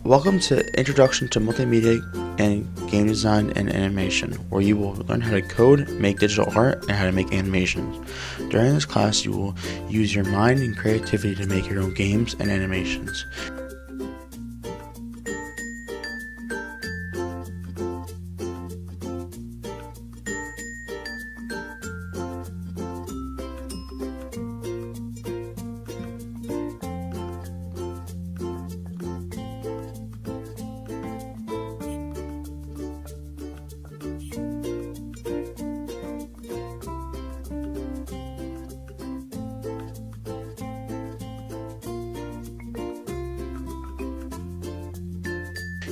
Welcome to Introduction to Multimedia and Game Design and Animation, where you will learn how to code, make digital art, and how to make animations. During this class, you will use your mind and creativity to make your own games and animations.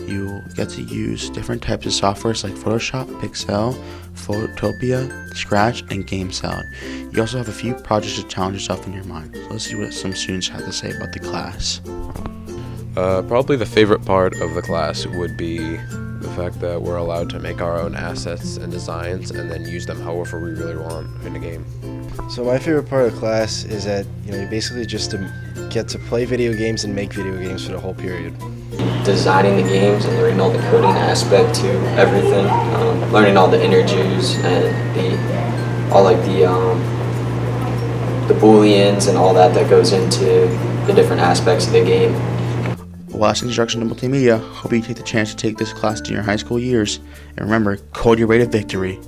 You get to use different types of softwares like Photoshop, Pixel, Photopia, Scratch, and GameSound. You also have a few projects to challenge yourself in your mind. So let's see what some students have to say about the class. Probably the favorite part of the class would be the fact that we're allowed to make our own assets and designs and then use them however we really want in a game. So my favorite part of class is that you basically just get to play video games and make video games for the whole period. Designing the games and learning all the coding aspect to everything, learning all the integers and the booleans and all that goes into the different aspects of the game. Well, that's Introduction to Multimedia. Hope you take the chance to take this class in your high school years. And remember, code your way to victory.